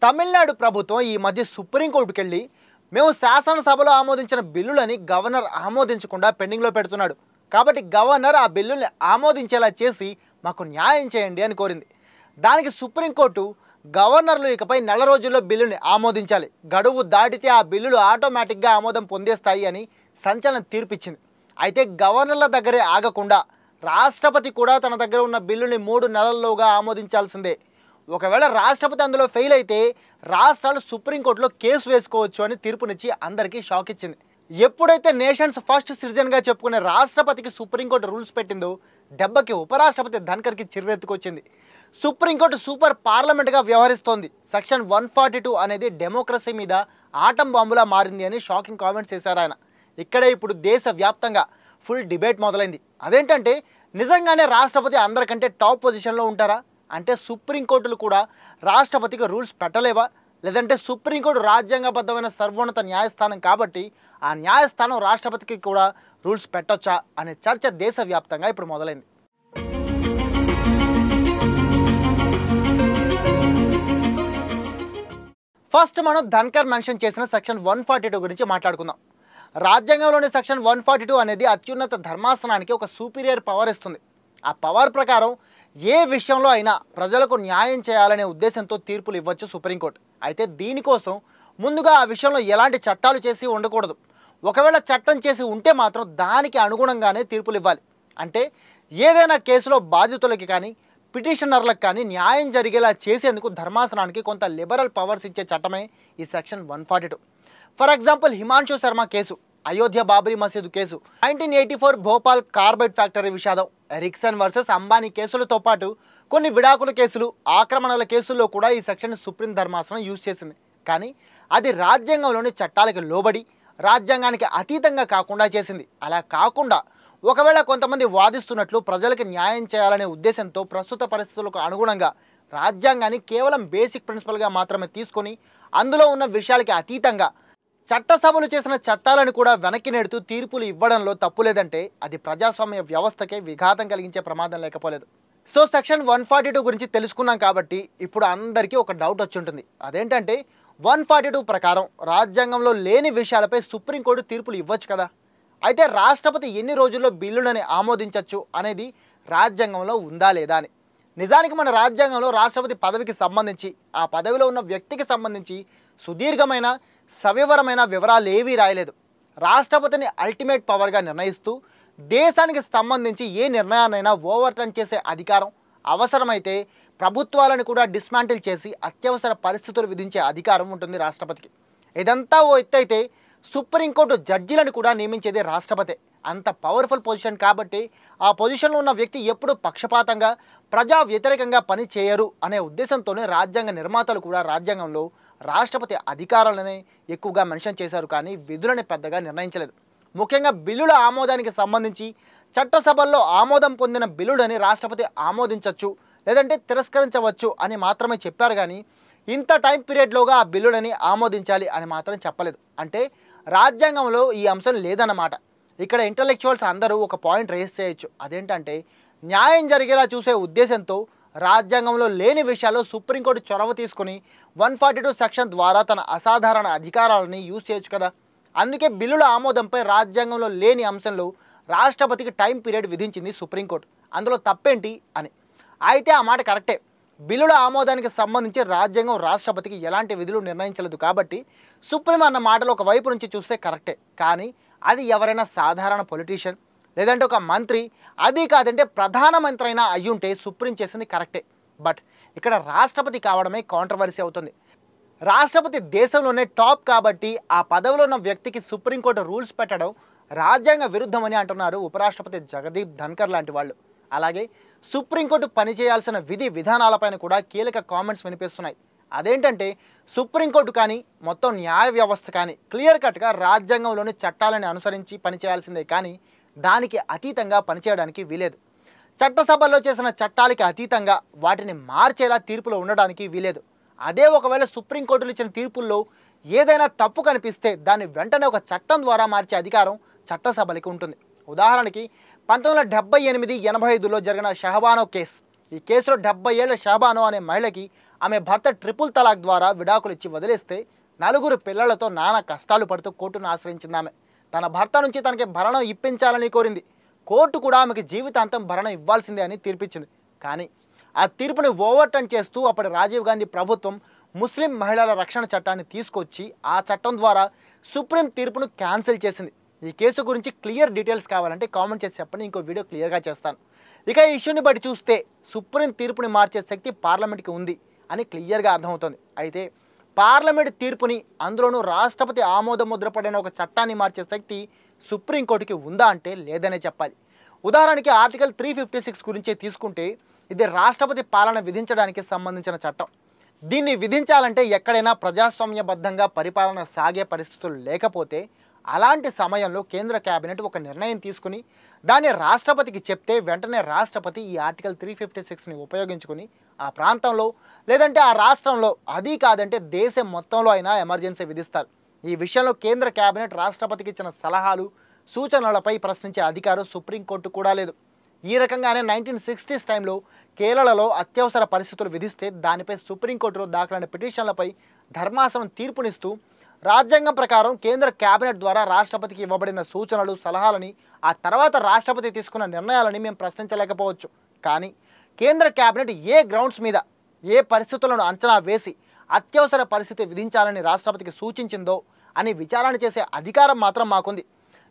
తమిళనాడు ప్రభుత్వం ఈ మధ్య సుప్రీంకోర్టుకు వెళ్ళి మేము శాసనసభలో ఆమోదించిన బిల్లులని గవర్నర్ ఆమోదించకుండా పెండింగ్లో పెడుతున్నాడు, కాబట్టి గవర్నర్ ఆ బిల్లుల్ని ఆమోదించేలా చేసి మాకు న్యాయం చేయండి అని కోరింది. దానికి సుప్రీంకోర్టు గవర్నర్లు ఇకపై నెల రోజుల్లో బిల్లుని ఆమోదించాలి, గడువు దాటితే ఆ బిల్లులు ఆటోమేటిక్గా ఆమోదం పొందేస్తాయి అని సంచలన తీర్పిచ్చింది. అయితే గవర్నర్ల దగ్గరే ఆగకుండా రాష్ట్రపతి కూడా తన దగ్గర ఉన్న బిల్లుని 3 నెలల్లోగా ఆమోదించాల్సిందే. ఒకవేళ రాష్ట్రపతి అందులో ఫెయిల్ అయితే రాష్ట్రాలు సుప్రీంకోర్టులో కేసు వేసుకోవచ్చు అని తీర్పునిచ్చి అందరికీ షాక్ ఇచ్చింది. ఎప్పుడైతే నేషన్స్ ఫస్ట్ సిటిజన్గా చెప్పుకునే రాష్ట్రపతికి సుప్రీంకోర్టు రూల్స్ పెట్టిందో దెబ్బకి ఉపరాష్ట్రపతి ధన్కర్కి చిర్రెత్తుకొచ్చింది. సుప్రీంకోర్టు సూపర్ పార్లమెంట్గా వ్యవహరిస్తోంది. సెక్షన్ 142 అనేది డెమోక్రసీ మీద ఆటం బాంబులా మారింది అని షాకింగ్ కామెంట్స్ చేశారు ఆయన. ఇక్కడే ఇప్పుడు దేశవ్యాప్తంగా ఫుల్ డిబేట్ మొదలైంది. అదేంటంటే నిజంగానే రాష్ట్రపతి అందరికంటే టాప్ పొజిషన్లో ఉంటారా? అంటే సుప్రీంకోర్టులు కూడా రాష్ట్రపతికి రూల్స్ పెట్టలేవా? లేదంటే సుప్రీంకోర్టు రాజ్యాంగబద్ధమైన సర్వోన్నత న్యాయస్థానం కాబట్టి ఆ న్యాయస్థానం రాష్ట్రపతికి కూడా రూల్స్ పెట్టొచ్చా అనే చర్చ దేశవ్యాప్తంగా ఇప్పుడు మొదలైంది. ఫస్ట్ మనం ధన్కర్ మెన్షన్ చేసిన సెక్షన్ 142 గురించి మాట్లాడుకుందాం. రాజ్యాంగంలోని సెక్షన్ 142 అనేది అత్యున్నత ధర్మాసనానికి ఒక సూపీరియర్ పవర్ ఇస్తుంది. ఆ పవర్ ప్రకారం ఏ విషయంలో అయినా ప్రజలకు న్యాయం చేయాలనే ఉద్దేశంతో తీర్పులు ఇవ్వచ్చు సుప్రీంకోర్టు. అయితే దీనికోసం ముందుగా ఆ విషయంలో ఎలాంటి చట్టాలు చేసి ఉండకూడదు. ఒకవేళ చట్టం చేసి ఉంటే మాత్రం దానికి అనుగుణంగానే తీర్పులు ఇవ్వాలి. అంటే ఏదైనా కేసులో బాధితులకి కానీ పిటిషనర్లకు కానీ న్యాయం జరిగేలా చేసేందుకు ధర్మాసనానికి కొంత లిబరల్ పవర్స్ ఇచ్చే చట్టమే ఈ section 142. For example Himanshu Sharma case, Ayodhya Babri మసీదు కేసు, 1984 భోపాల్ కార్బైడ్ ఫ్యాక్టరీ విషాదం, ఎరిక్సన్ వర్సెస్ అంబానీ కేసులతో పాటు కొన్ని విడాకుల కేసులు, ఆక్రమణల కేసుల్లో కూడా ఈ సెక్షన్ సుప్రీం ధర్మాసనం యూజ్ చేసింది. కానీ అది రాజ్యాంగంలోని చట్టాలకు లోబడి రాజ్యాంగానికి అతీతంగా కాకుండా చేసింది. అలా కాకుండా ఒకవేళ కొంతమంది వాదిస్తున్నట్లు ప్రజలకు న్యాయం చేయాలనే ఉద్దేశంతో ప్రస్తుత పరిస్థితులకు అనుగుణంగా రాజ్యాంగాన్ని కేవలం బేసిక్ ప్రిన్సిపల్గా మాత్రమే తీసుకొని అందులో ఉన్న విషయాలకి అతీతంగా చట్టసభలు చేసిన చట్టాలను కూడా వెనక్కి నెడుతూ తీర్పులు ఇవ్వడంలో తప్పు లేదంటే అది ప్రజాస్వామ్య వ్యవస్థకే విఘాతం కలిగించే ప్రమాదం లేకపోలేదు. సో సెక్షన్ 142 గురించి తెలుసుకున్నాం కాబట్టి ఇప్పుడు అందరికీ ఒక డౌట్ వచ్చి ఉంటుంది. అదేంటంటే 142 ప్రకారం రాజ్యాంగంలో లేని విషయాలపై సుప్రీంకోర్టు తీర్పులు ఇవ్వచ్చు కదా. అయితే రాష్ట్రపతి ఎన్ని రోజుల్లో బిల్లులని ఆమోదించవచ్చు అనేది రాజ్యాంగంలో ఉందా లేదా అని. నిజానికి మన రాజ్యాంగంలో రాష్ట్రపతి పదవికి సంబంధించి ఆ పదవిలో ఉన్న వ్యక్తికి సంబంధించి సుదీర్ఘమైన సవివరమైన వివరాలు ఏవీ రాయలేదు. రాష్ట్రపతిని అల్టిమేట్ పవర్గా నిర్ణయిస్తూ దేశానికి సంబంధించి ఏ నిర్ణయాన్నైనా ఓవర్టర్న్ చేసే అధికారం, అవసరమైతే ప్రభుత్వాలను కూడా డిస్మాంటిల్ చేసి అత్యవసర పరిస్థితులు విధించే అధికారం ఉంటుంది రాష్ట్రపతికి. ఇదంతా ఓ ఎత్తైతే సుప్రీంకోర్టు జడ్జీలను కూడా నియమించేది రాష్ట్రపతే. అంత పవర్ఫుల్ పొజిషన్ కాబట్టి ఆ పొజిషన్లో ఉన్న వ్యక్తి ఎప్పుడు పక్షపాతంగా ప్రజా వ్యతిరేకంగా పని చేయరు అనే ఉద్దేశంతోనే రాజ్యాంగ నిర్మాతలు కూడా రాజ్యాంగంలో రాష్ట్రపతి అధికారాలనే ఎక్కువగా మెన్షన్ చేశారు, కానీ విధులని పెద్దగా నిర్ణయించలేదు. ముఖ్యంగా బిల్లుల ఆమోదానికి సంబంధించి చట్టసభల్లో ఆమోదం పొందిన బిల్లులని రాష్ట్రపతి ఆమోదించవచ్చు లేదంటే తిరస్కరించవచ్చు అని మాత్రమే చెప్పారు, కానీ ఇంత టైం పీరియడ్లోగా ఆ బిల్లులని ఆమోదించాలి అని మాత్రం చెప్పలేదు. అంటే రాజ్యాంగంలో ఈ అంశం లేదన్నమాట. ఇక్కడ ఇంటలెక్చువల్స్ అందరూ ఒక పాయింట్ రేస్ చేయొచ్చు. అదేంటంటే న్యాయం జరిగేలా చూసే ఉద్దేశంతో రాజ్యాంగంలో లేని విషయాల్లో సుప్రీంకోర్టు చొరవ తీసుకుని 142 సెక్షన్ ద్వారా తన అసాధారణ అధికారాలని యూజ్ చేయొచ్చు కదా. అందుకే బిల్లుల ఆమోదంపై రాజ్యాంగంలో లేని అంశంలో రాష్ట్రపతికి టైం పీరియడ్ విధించింది సుప్రీంకోర్టు. అందులో తప్పేంటి అని. అయితే ఆ మాట కరెక్టే. బిల్లుల ఆమోదానికి సంబంధించి రాజ్యాంగం రాష్ట్రపతికి ఎలాంటి విధులు నిర్ణయించలేదు కాబట్టి సుప్రీం అన్న మాటలు ఒక వైపు నుంచి చూస్తే కరెక్టే. కానీ అది ఎవరైనా సాధారణ పొలిటీషియన్ లేదంటే ఒక మంత్రి, అది కాదంటే ప్రధానమంత్రి అయినా అయ్యుంటే సుప్రీం చేసింది కరెక్టే. బట్ ఇక్కడ రాష్ట్రపతి కావడమే కాంట్రవర్సీ అవుతుంది. రాష్ట్రపతి దేశంలోనే టాప్ కాబట్టి ఆ పదవిలో ఉన్న వ్యక్తికి సుప్రీంకోర్టు రూల్స్ పెట్టడం రాజ్యాంగ విరుద్ధమని అంటున్నారు ఉపరాష్ట్రపతి జగదీప్ ధన్కర్ లాంటి వాళ్ళు. అలాగే సుప్రీంకోర్టు పనిచేయాల్సిన విధి విధానాలపైన కూడా కీలక కామెంట్స్ వినిపిస్తున్నాయి. అదేంటంటే సుప్రీంకోర్టు కానీ మొత్తం న్యాయ వ్యవస్థ కానీ క్లియర్ కట్గా రాజ్యాంగంలోని చట్టాలను అనుసరించి పనిచేయాల్సిందే, కానీ దానికి అతీతంగా పనిచేయడానికి వీలేదు. చట్టసభల్లో చేసిన చట్టాలకి అతీతంగా వాటిని మార్చేలా తీర్పులో ఉండడానికి వీలేదు. అదే ఒకవేళ సుప్రీంకోర్టులు ఇచ్చిన తీర్పుల్లో ఏదైనా తప్పు కనిపిస్తే దాన్ని వెంటనే ఒక చట్టం ద్వారా మార్చే అధికారం చట్టసభలకి ఉంటుంది. ఉదాహరణకి 1978-85లో జరిగిన షహబానో కేసు. ఈ కేసులో 70 ఏళ్ల షహబానో అనే మహిళకి ఆమె భర్త ట్రిపుల్ తలాక్ ద్వారా విడాకులు ఇచ్చి వదిలేస్తే 4 పిల్లలతో నానా కష్టాలు పడుతూ కోర్టును ఆశ్రయించింది ఆమె. తన భర్త నుంచి తనకి భరణం ఇప్పించాలని కోరింది. కోర్టు కూడా ఆమెకి జీవితాంతం భరణం ఇవ్వాల్సిందే అని తీర్పిచ్చింది. కానీ ఆ తీర్పుని ఓవర్టర్న్ చేస్తూ అప్పటి రాజీవ్ గాంధీ ప్రభుత్వం ముస్లిం మహిళల రక్షణ చట్టాన్ని తీసుకొచ్చి ఆ చట్టం ద్వారా సుప్రీం తీర్పును క్యాన్సిల్ చేసింది. ఈ కేసు గురించి క్లియర్ డీటెయిల్స్ కావాలంటే కామెంట్ చేసి చెప్పండి, ఇంకో వీడియో క్లియర్గా చేస్తాను. ఇక ఈ ఇష్యూని బట్టి చూస్తే సుప్రీం తీర్పుని మార్చే శక్తి పార్లమెంట్కి ఉంది అని క్లియర్గా అర్థమవుతుంది. అయితే పార్లమెంట్ తీర్పుని, అందులోనూ రాష్ట్రపతి ఆమోద ముద్ర పడిన ఒక చట్టాన్ని మార్చే శక్తి సుప్రీంకోర్టుకి ఉందా అంటే లేదనే చెప్పాలి. ఉదాహరణకి ఆర్టికల్ 356 గురించి తీసుకుంటే ఇది రాష్ట్రపతి పాలన విధించడానికి సంబంధించిన చట్టం. దీన్ని విధించాలంటే ఎక్కడైనా ప్రజాస్వామ్యబద్ధంగా పరిపాలన సాగే పరిస్థితులు లేకపోతే అలాంటి సమయంలో కేంద్ర కేబినెట్ ఒక నిర్ణయం తీసుకుని దాన్ని రాష్ట్రపతికి చెప్తే వెంటనే రాష్ట్రపతి ఈ ఆర్టికల్ 356ని ఉపయోగించుకుని ఆ ప్రాంతంలో లేదంటే ఆ రాష్ట్రంలో, అది కాదంటే దేశం మొత్తంలో అయినా ఎమర్జెన్సీ విధిస్తారు. ఈ విషయంలో కేంద్ర కేబినెట్ రాష్ట్రపతికి ఇచ్చిన సలహాలు సూచనలపై ప్రశ్నించే అధికారం సుప్రీంకోర్టు కూడా లేదు. ఈ రకంగానే 1960s టైంలో కేరళలో అత్యవసర పరిస్థితులు విధిస్తే దానిపై సుప్రీంకోర్టులో దాఖలైన పిటిషన్లపై ధర్మాసనం తీర్పునిస్తూ రాజ్యాంగం ప్రకారం కేంద్ర కేబినెట్ ద్వారా రాష్ట్రపతికి ఇవ్వబడిన సూచనలు సలహాలని ఆ తర్వాత రాష్ట్రపతి తీసుకున్న నిర్ణయాలని మేము ప్రశ్నించలేకపోవచ్చు. కానీ కేంద్ర కేబినెట్ ఏ గ్రౌండ్స్ మీద ఏ పరిస్థితులను అంచనా వేసి అత్యవసర పరిస్థితి విధించాలని రాష్ట్రపతికి సూచించిందో అని విచారణ చేసే అధికారం మాత్రం మాకుంది.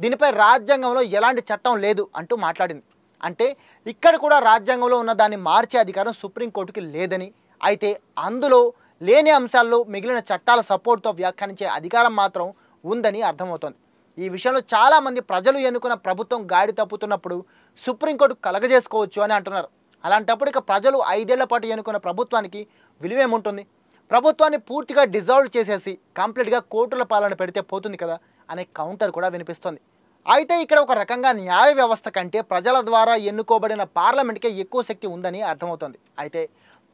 దీనిపై రాజ్యాంగంలో ఎలాంటి చట్టం లేదు అంటూ మాట్లాడింది. అంటే ఇక్కడ కూడా రాజ్యాంగంలో ఉన్న దాన్ని మార్చే అధికారం సుప్రీంకోర్టుకి లేదని, అయితే అందులో లేని అంశాల్లో మిగిలిన చట్టాల సపోర్ట్తో వ్యాఖ్యానించే అధికారం మాత్రం ఉందని అర్థమవుతోంది. ఈ విషయంలో చాలామంది ప్రజలు ఎన్నుకున్న ప్రభుత్వం గాడి తప్పుతున్నప్పుడు సుప్రీంకోర్టు కలగజేసుకోవచ్చు అని అంటున్నారు. అలాంటప్పుడు ఇక ప్రజలు 5 ఏళ్ల పాటు ఎన్నుకున్న ప్రభుత్వానికి విలువేముంటుంది? ప్రభుత్వాన్ని పూర్తిగా డిజాల్వ్ చేసేసి కంప్లీట్గా కోర్టుల పాలన పెడితే పోతుంది కదా అనే కౌంటర్ కూడా వినిపిస్తోంది. అయితే ఇక్కడ ఒక రకంగా న్యాయ వ్యవస్థ కంటే ప్రజల ద్వారా ఎన్నుకోబడిన పార్లమెంట్కే ఎక్కువ శక్తి ఉందని అర్థమవుతుంది. అయితే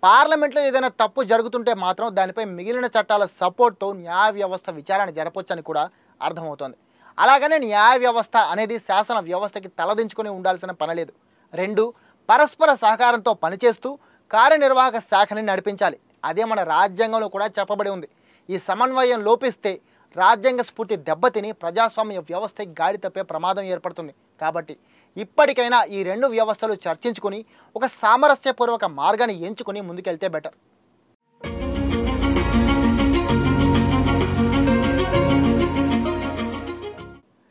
పార్లమెంట్లో ఏదైనా తప్పు జరుగుతుంటే మాత్రం దానిపై మిగిలిన చట్టాల సపోర్ట్తో న్యాయ వ్యవస్థ విచారణ జరపొచ్చని కూడా అర్థమవుతోంది. అలాగనే న్యాయ వ్యవస్థ అనేది శాసన వ్యవస్థకి తలదించుకొని ఉండాల్సిన పనిలేదు. రెండు పరస్పర సహకారంతో పనిచేస్తూ కార్యనిర్వాహక శాఖని నడిపించాలి. అదే మన రాజ్యాంగంలో కూడా చెప్పబడి ఉంది. ఈ సమన్వయం లోపిస్తే రాజ్యాంగ స్ఫూర్తి దెబ్బతిని ప్రజాస్వామ్య వ్యవస్థకి గాడి తప్పే ప్రమాదం ఏర్పడుతుంది. కాబట్టి ఇప్పటికైనా ఈ 2 వ్యవస్థలు చర్చించుకుని ఒక సామరస్యపూర్వక మార్గాన్ని ఎంచుకుని ముందుకెళ్తే బెటర్.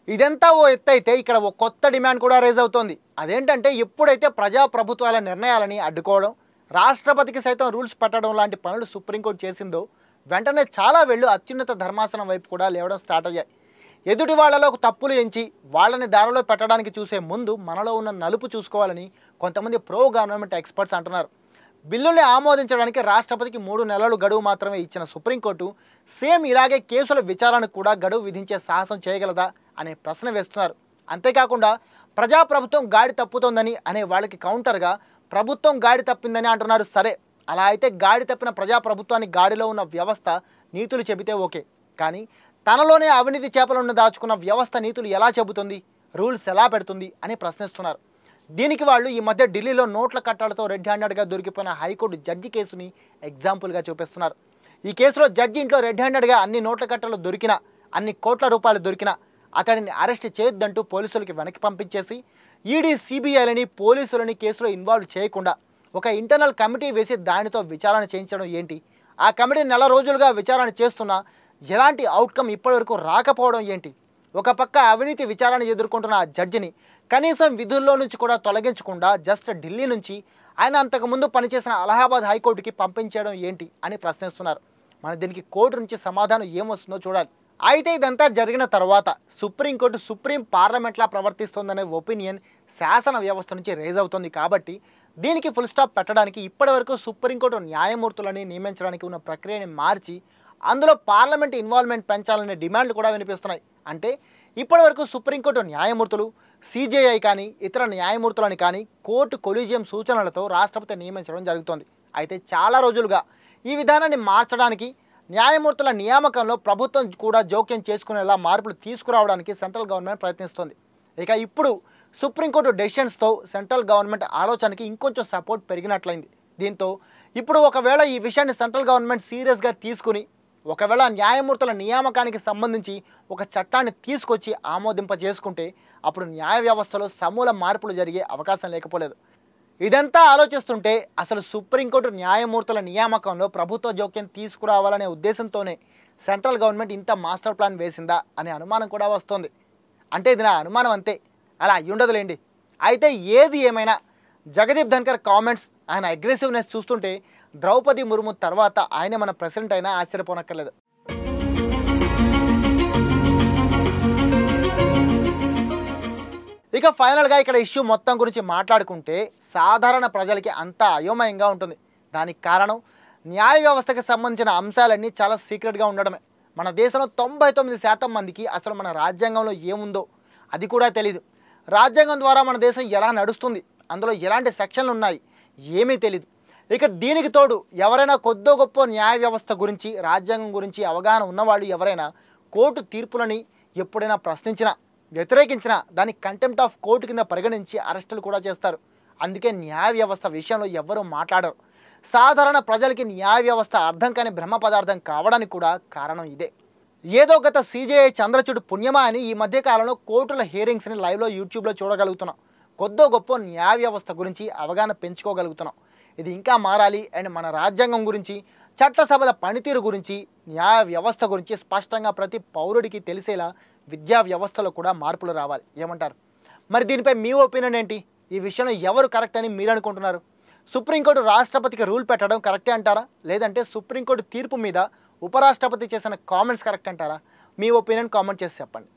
ఇదంతా ఓ ఎత్తు అయితే ఇక్కడ ఓ కొత్త డిమాండ్ కూడా రేజ్ అవుతోంది. అదేంటంటే ఎప్పుడైతే ప్రజాప్రభుత్వాల నిర్ణయాలని అడ్డుకోవడం, రాష్ట్రపతికి సైతం రూల్స్ పెట్టడం లాంటి పనులు సుప్రీంకోర్టు చేసిందో వెంటనే చాలా వేళ్ళు అత్యున్నత ధర్మాసనం వైపు కూడా లేవడం స్టార్ట్ అయ్యాయి. ఎదుటి వాళ్లలో తప్పులు ఎంచి వాళ్ళని దారిలో పెట్టడానికి చూసే ముందు మనలో ఉన్న నలుపు చూసుకోవాలని కొంతమంది ప్రో గవర్నమెంట్ ఎక్స్పర్ట్స్ అంటున్నారు. బిల్లుల్ని ఆమోదించడానికి రాష్ట్రపతికి 3 నెలలు గడువు మాత్రమే ఇచ్చిన సుప్రీంకోర్టు సేమ్ ఇలాగే కేసుల విచారణకు కూడా గడువు విధించే సాహసం చేయగలదా అనే ప్రశ్న వేస్తున్నారు. అంతేకాకుండా ప్రజాప్రభుత్వం గాడి తప్పుతోందని అనే వాళ్ళకి కౌంటర్గా ప్రభుత్వం గాడి తప్పిందని అంటున్నారు. సరే, అలా అయితే గాడి తప్పిన ప్రజాప్రభుత్వాన్ని గాడిలో ఉన్న వ్యవస్థ నీతులు చెబితే ఓకే, కానీ తనలోనే అవినీతి చేపలను దాచుకున్న వ్యవస్థ నీతులు ఎలా చెబుతుంది, రూల్స్ ఎలా పెడుతుంది అని ప్రశ్నిస్తున్నారు. దీనికి వాళ్ళు ఈ మధ్య ఢిల్లీలో నోట్ల కట్టాలతో రెడ్ హ్యాండెడ్గా దొరికిపోయిన హైకోర్టు జడ్జి కేసుని ఎగ్జాంపుల్గా చూపిస్తున్నారు. ఈ కేసులో జడ్జి ఇంట్లో రెడ్ హ్యాండెడ్గా అన్ని నోట్ల కట్టలు దొరికినా, అన్ని కోట్ల రూపాయలు దొరికినా అతడిని అరెస్ట్ చేయొద్దంటూ పోలీసులకి వెనక్కి పంపించేసి ఈడీ, సిబిఐలని పోలీసులని కేసులో ఇన్వాల్వ్ చేయకుండా ఒక ఇంటర్నల్ కమిటీ వేసి దానితో విచారణ చేయించడం ఏంటి? ఆ కమిటీ నెల రోజులుగా విచారణ చేస్తున్నా ఎలాంటి అవుట్కమ్ ఇప్పటివరకు రాకపోవడం ఏంటి? ఒక పక్క అవినీతి విచారణ ఎదుర్కొంటున్న ఆ జడ్జిని కనీసం విధుల్లో నుంచి కూడా తొలగించకుండా జస్ట్ ఢిల్లీ నుంచి ఆయన అంతకుముందు పనిచేసిన అలహాబాద్ హైకోర్టుకి పంపించడం ఏంటి అని ప్రశ్నిస్తున్నారు. మన దీనికి కోర్టు నుంచి సమాధానం ఏమొస్తుందో చూడాలి. అయితే ఇదంతా జరిగిన తర్వాత సుప్రీంకోర్టు సుప్రీం పార్లమెంట్లా ప్రవర్తిస్తోందనే ఒపీనియన్ శాసన వ్యవస్థ నుంచి రేజ్ అవుతుంది. కాబట్టి దీనికి ఫుల్ స్టాప్ పెట్టడానికి ఇప్పటివరకు సుప్రీంకోర్టు న్యాయమూర్తులని నియమించడానికి ఉన్న ప్రక్రియని మార్చి అందులో పార్లమెంట్ ఇన్వాల్వ్మెంట్ పెంచాలనే డిమాండ్లు కూడా వినిపిస్తున్నాయి. అంటే ఇప్పటివరకు సుప్రీంకోర్టు న్యాయమూర్తులు, సిజేఐ కానీ ఇతర న్యాయమూర్తులని కానీ కోర్టు కొలీజియం సూచనలతో రాష్ట్రపతి నియమించడం జరుగుతోంది. అయితే చాలా రోజులుగా ఈ విధానాన్ని మార్చడానికి, న్యాయమూర్తుల నియామకంలో ప్రభుత్వం కూడా జోక్యం చేసుకునేలా మార్పులు తీసుకురావడానికి సెంట్రల్ గవర్నమెంట్ ప్రయత్నిస్తోంది. ఇక ఇప్పుడు సుప్రీంకోర్టు డెసిషన్స్తో సెంట్రల్ గవర్నమెంట్ ఆలోచనకి ఇంకొంచెం సపోర్ట్ పెరిగినట్లయింది. దీంతో ఇప్పుడు ఒకవేళ ఈ విషయాన్ని సెంట్రల్ గవర్నమెంట్ సీరియస్గా తీసుకుని ఒకవేళ న్యాయమూర్తుల నియామకానికి సంబంధించి ఒక చట్టాన్ని తీసుకొచ్చి ఆమోదింప చేసుకుంటే అప్పుడు న్యాయ వ్యవస్థలో సమూల మార్పులు జరిగే అవకాశం లేకపోలేదు. ఇదంతా ఆలోచిస్తుంటే అసలు సుప్రీంకోర్టు న్యాయమూర్తుల నియామకంలో ప్రభుత్వ జోక్యం తీసుకురావాలనే ఉద్దేశంతోనే సెంట్రల్ గవర్నమెంట్ ఇంత మాస్టర్ ప్లాన్ వేసిందా అనే అనుమానం కూడా వస్తుంది. అంటే ఇది నా అనుమానం అంతే, అలా అయ్యుండదులేండి. అయితే ఏది ఏమైనా జగదీప్ ధన్కర్ కామెంట్స్, ఆయన అగ్రెసివ్నెస్ చూస్తుంటే ద్రౌపది ముర్ము తర్వాత ఆయన మన ప్రెసిడెంట్ అయినా ఆశ్చర్యపోనక్కర్లేదు. ఇక ఫైనల్గా ఇక్కడ ఇష్యూ మొత్తం గురించి మాట్లాడుకుంటే సాధారణ ప్రజలకి అంతా అయోమయంగా ఉంటుంది. దానికి కారణం న్యాయ వ్యవస్థకి సంబంధించిన అంశాలన్నీ చాలా సీక్రెట్గా ఉండడమే. మన దేశంలో 99% మందికి అసలు మన రాజ్యాంగంలో ఏముందో అది కూడా తెలీదు. రాజ్యాంగం ద్వారా మన దేశం ఎలా నడుస్తుంది, అందులో ఎలాంటి సెక్షన్లు ఉన్నాయి ఏమీ తెలీదు. ఇక దీనికి తోడు ఎవరైనా కొద్దో గొప్ప న్యాయ వ్యవస్థ గురించి రాజ్యాంగం గురించి అవగాహన ఉన్నవాళ్ళు ఎవరైనా కోర్టు తీర్పులని ఎప్పుడైనా ప్రశ్నించినా వ్యతిరేకించినా దాన్ని కంటెంప్ట్ ఆఫ్ కోర్టు కింద పరిగణించి అరెస్టులు కూడా చేస్తారు. అందుకే న్యాయ వ్యవస్థ విషయంలో ఎవ్వరూ మాట్లాడరు. సాధారణ ప్రజలకి న్యాయ వ్యవస్థ అర్థం కాని బ్రహ్మ పదార్థం కావడానికి కూడా కారణం ఇదే. ఏదో గత CJI చంద్రచూడ్ పుణ్యమా అని ఈ మధ్యకాలంలో కోర్టుల హియరింగ్స్ని లైవ్లో యూట్యూబ్లో చూడగలుగుతున్నాం. కొద్దో గొప్ప న్యాయ వ్యవస్థ గురించి అవగాహన పెంచుకోగలుగుతున్నాం. ఇది ఇంకా మారాలి. అండ్ మన రాజ్యాంగం గురించి, చట్టసభల పనితీరు గురించి, న్యాయ వ్యవస్థ గురించి స్పష్టంగా ప్రతి పౌరుడికి తెలిసేలా విద్యా వ్యవస్థలో కూడా మార్పులు రావాలి. ఏమంటారు? మరి దీనిపై మీ ఒపీనియన్ ఏంటి? ఈ విషయంలో ఎవరు కరెక్ట్ అని మీరు అనుకుంటున్నారు? సుప్రీంకోర్టు రాష్ట్రపతికి రూల్ పెట్టడం కరెక్టే అంటారా, లేదంటే సుప్రీంకోర్టు తీర్పు మీద ఉపరాష్ట్రపతి చేసిన కామెంట్స్ కరెక్ట్ అంటారా? మీ ఒపీనియన్ కామెంట్ చేసి చెప్పండి.